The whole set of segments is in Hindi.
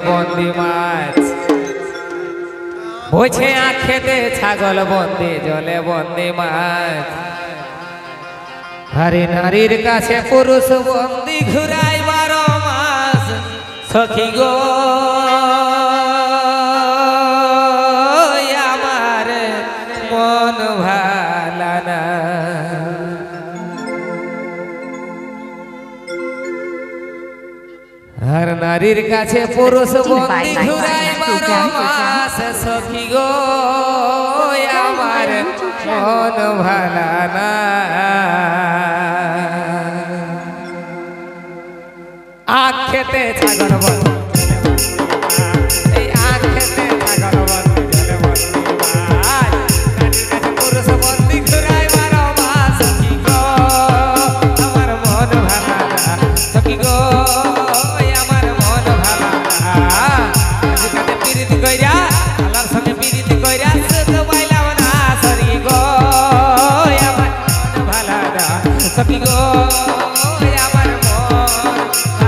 বন্দি মাছ বোঝে আখেতে ছাগল বন্দি জলে বন্দি মাছ হরে নারীর কাছে পুরুষ বন্দি ঘুরাই 12 মাস সখী গো আমার মন ভালা না हर नारीर काछे पुरुष बंदी घुराई 12 मास सखी गो आमार मन भाला ना आखेते छागल बंदी पुरुष बंदी घुराई 12 मास सखी गो आमार मन भाला ना सखी गो सखी गो আমার মন ভালা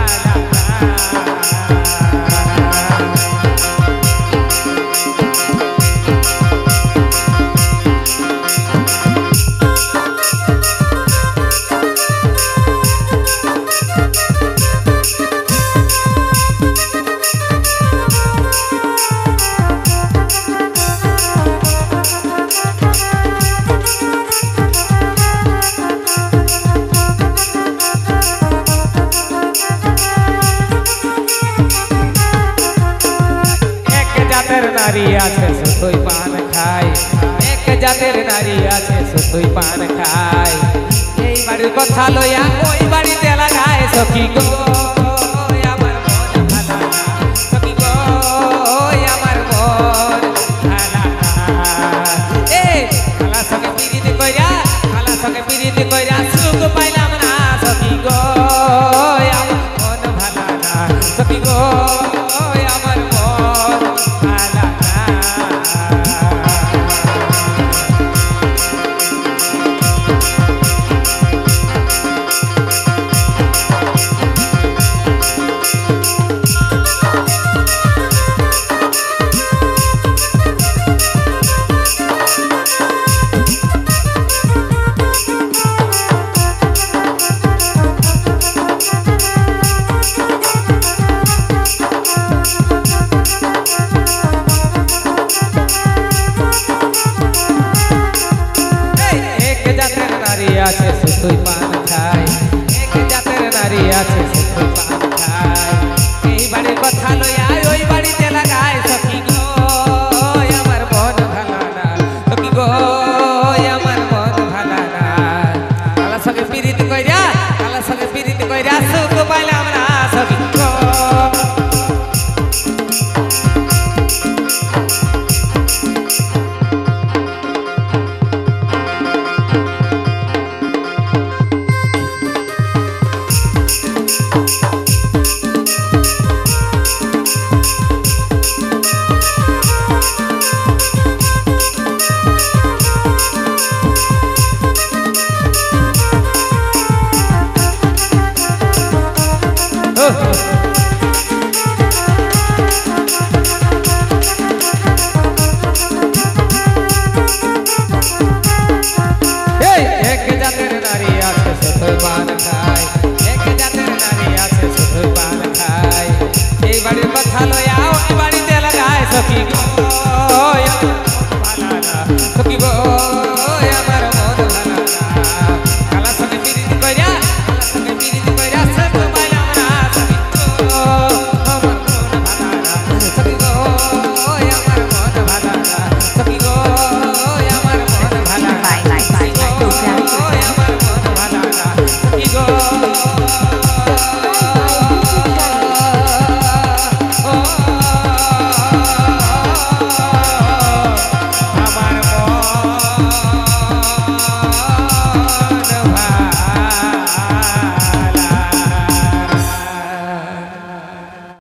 नारी आछे सुतोई पान खाय एक जातेर नारी आछे सुतोई पान खाय এই বাড়ির কথা লইয়া ওই বাড়িতে লাগায় সখী গো